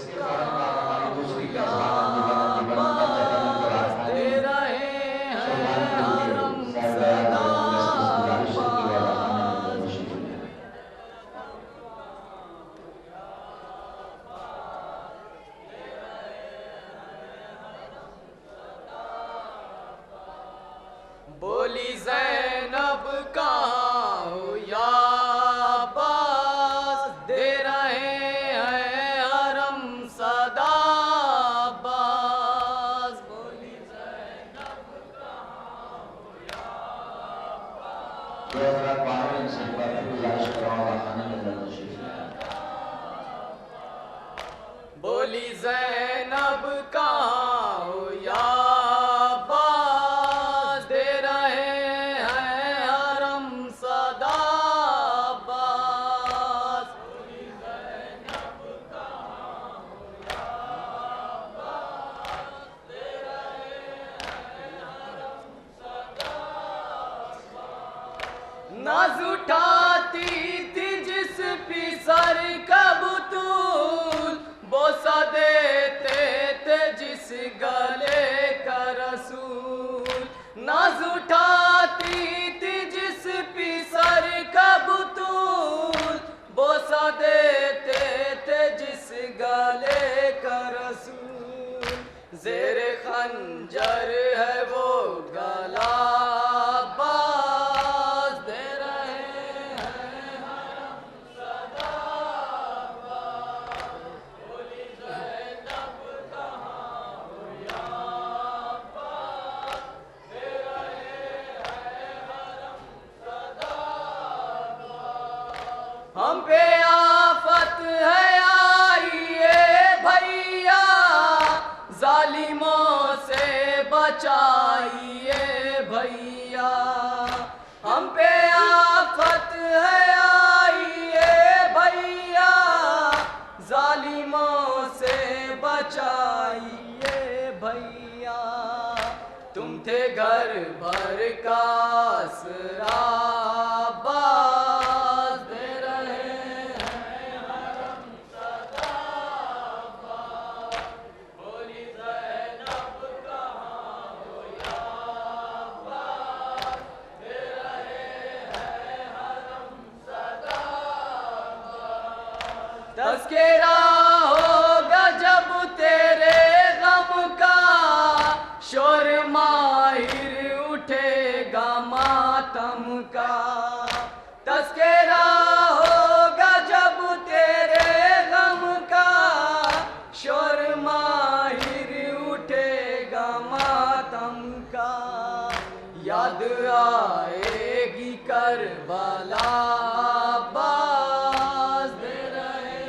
कहाँ हो या अब्बास, दे रहे हैं हरम सदा अब्बास। बोली ज़ैनब कहाँ हो या अब्बास, दे रहे हैं हरम सदा अब्बास। बोली ज़ैनब कहाँ हो या अब्बास। जो हज़रात बाहर हैं इनसे एक बार फिर गुजारिश कर रहा हूँ खाने के अंदर तशरीफ लाएं। बोली ज़ैनब कहाँ हो या अब्बास, दे रहे हैं हरम सदा अब्बास। बोली ज़ैनब कहाँ हो या अब्बास, दे रहे हैं हरम सदा अब्बास। नाज़ उठाती थी जिस पे सर का बुतूल, बोसा देते थे जिस गले का रसूल। नाज़ उठाती थी जिस पे सर का बुतूल, बोसा देते थे जिस गले का रसूल। ज़ेरे खंजर है वो गला अब्बास, दे रहे हैं हरम सदा अब्बास। बोली ज़ैनब कहाँ हो या अब्बास, दे रहे हैं हरम सदा अब्बास। हम पे आफत है आइए भैया, जालिमों से बचाइए भैया। हम पे आफत है आइए भैया, जालिमों से बचाइए भैया। तुम थे घर भर का आसरा अब्बास, दे रहे हैं हरम सदा अब्बास। बोली ज़ैनब कहाँ हो या अब्बास, दे रहे हैं हरम सदा अब्बास। तज़किरा होगा जब तेरे गम का, शोर माहिर उठेगा मातम का। तज़किरा होगा जब तेरे गम का, शोर माहिर उठेगा मातम का। याद आएगी करबला अब्बास, दे रहे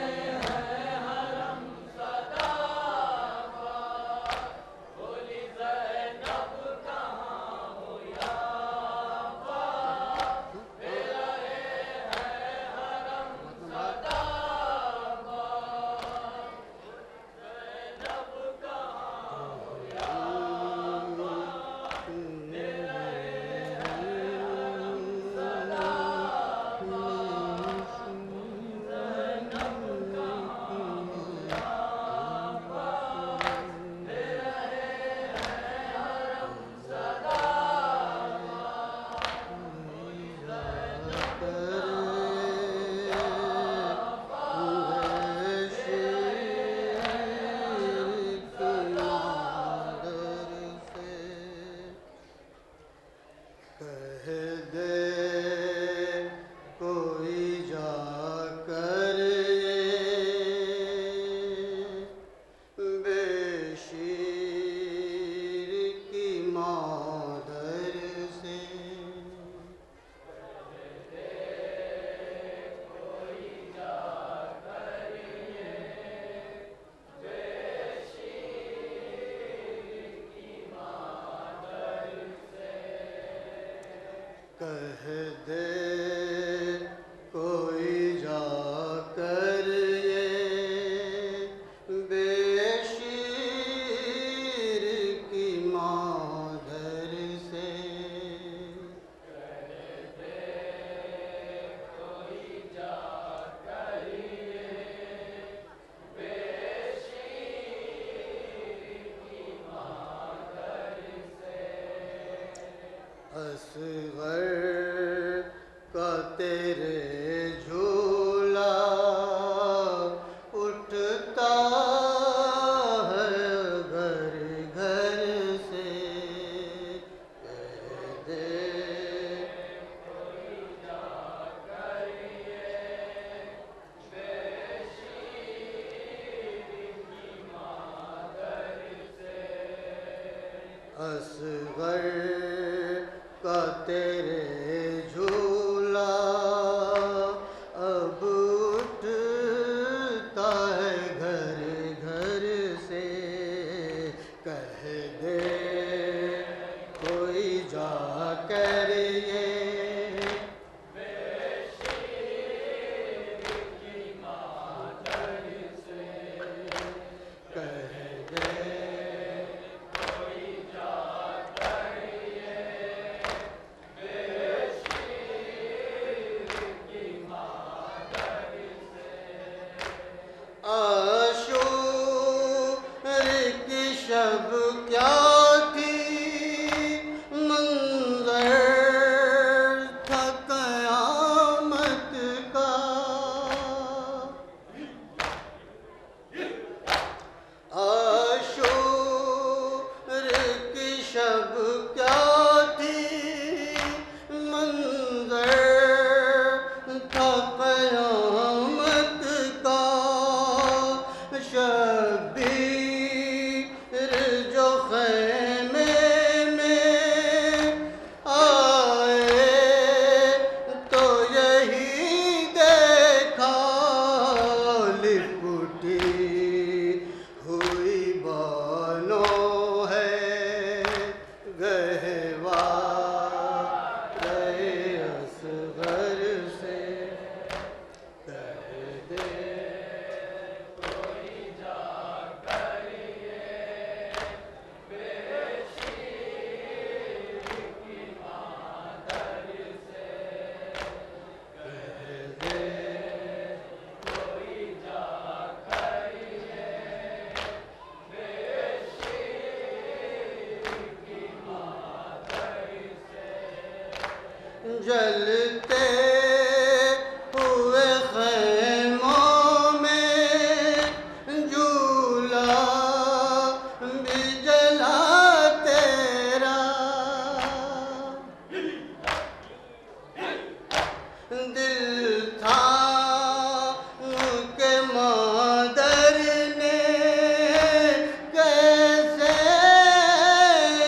हैं हरम सदा अब्बास। बोली ज़ैनब कहाँ हो या अब्बास, दे रहे हैं हरम सदा अब्बास। ज़ैनब कहाँ हो या अब्बास, दे रहे हैं हरम सदा असगर का तेरे झूला अब उठता है घर घर से, कह दे कोई जाकर ये शब क्या थी मंजर था क़यामत का, आशूर की शब क्या थी मंजर था क़यामत का, शब्बीर जो ख़ैमे में आए तो यही देखा, लिपटी हुई बालों है गहवारे असगर से, कह दे जलते हुए ख़ैमों में झूला भी जला तेरा, दिल था उनके मादर ने कैसे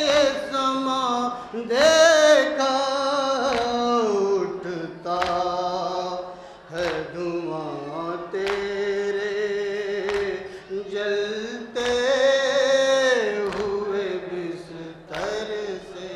ये समा देखा, उठता है धुआं तेरे जलते हुए बिस्तर से,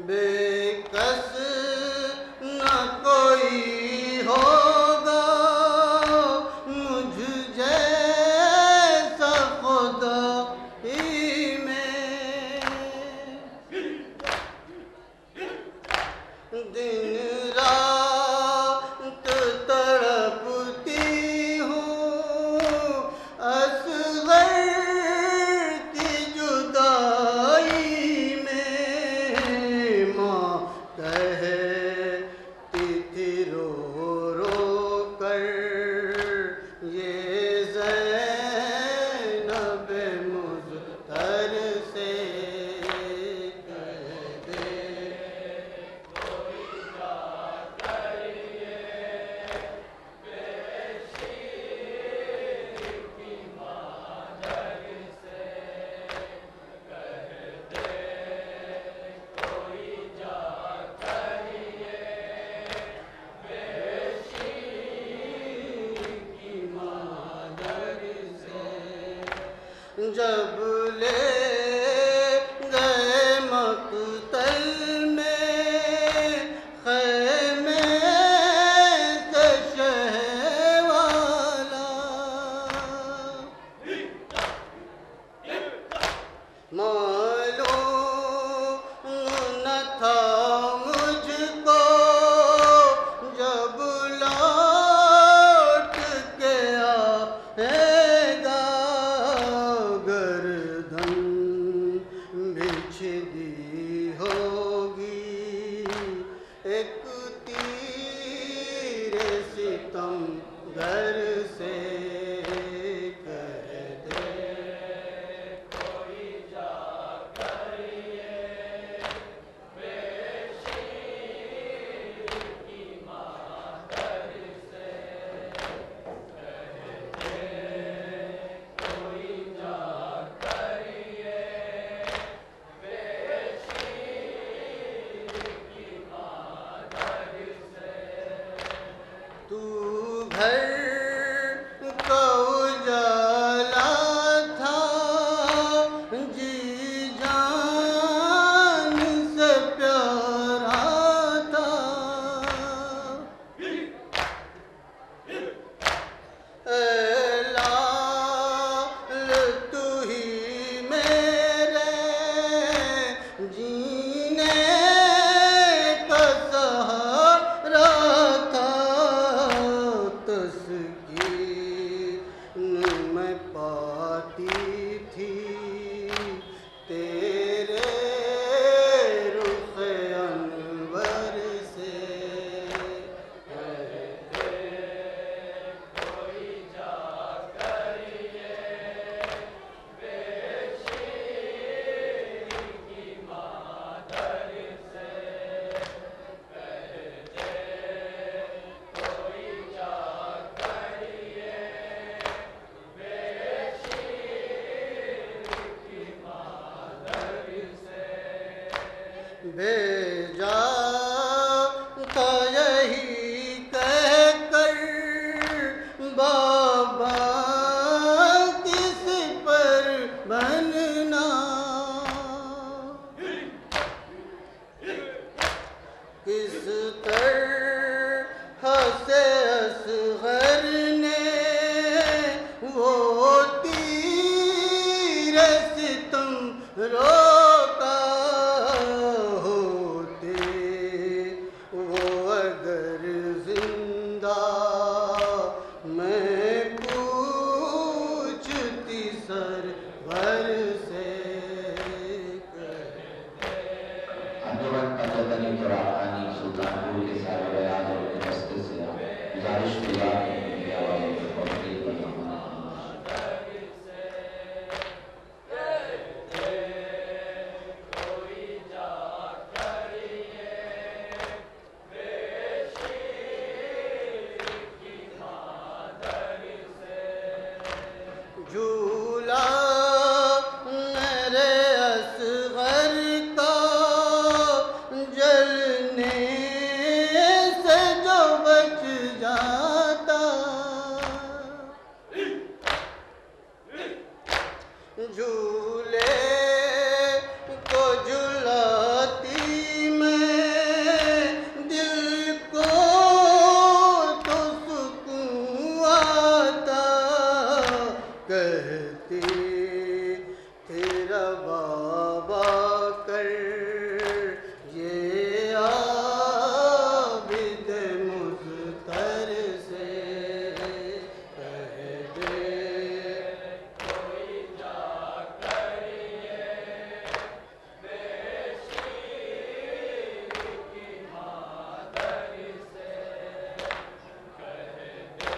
बेकस न कोई होगा मुझ जैसा खुदाई में, दिन रात तड़पती हूँ असगर की जुदाई में, माँ कहती थी रो रो कर ये ज़ैनब मुज़्तर से, कह दे जब ले गए मक़तल में ख़ैमे से शहवाला, मालूम न था मुझको जब लौट के आएगा, गर्दन बिछ दी होगी भेजा था यही कहकर बाबा किस पर बनना, किस तरह से असगर ने वो तीर सितम रोका, होते वो अगर जिंदा मैं पूछती सरवर से। अंजुमन पंजतनी चौराखानी सुल्तानपुर के सारे बयान और उनके दस्ते से गुजारिश किया कि उनकी आवाज़ों को पहुंचती है। झूला मेरे असगर का जलने से जो बच जाता, झूले को झुलाती मैं दिल को तो सुकून आता, कहती तेरा बाबा कर ये आबिद मुख्तर से कह दे कोई जा करिए बेशीर की मादर से, कह दे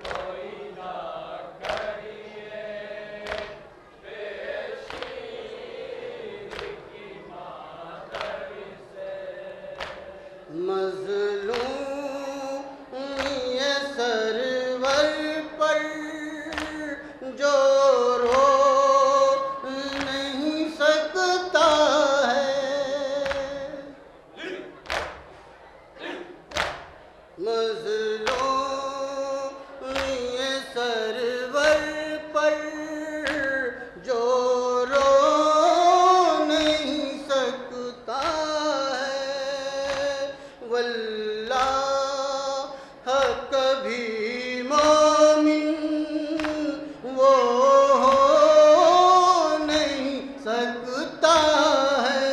कोई ना करिए बेशीर की मादर से। मज़लूम ये सरवर पर जो रो नहीं सकता है, मज़लूम ये सरवर पर जो रो नहीं सकता है, वल्लाह कभी मोमिन वो हो नहीं सकता है।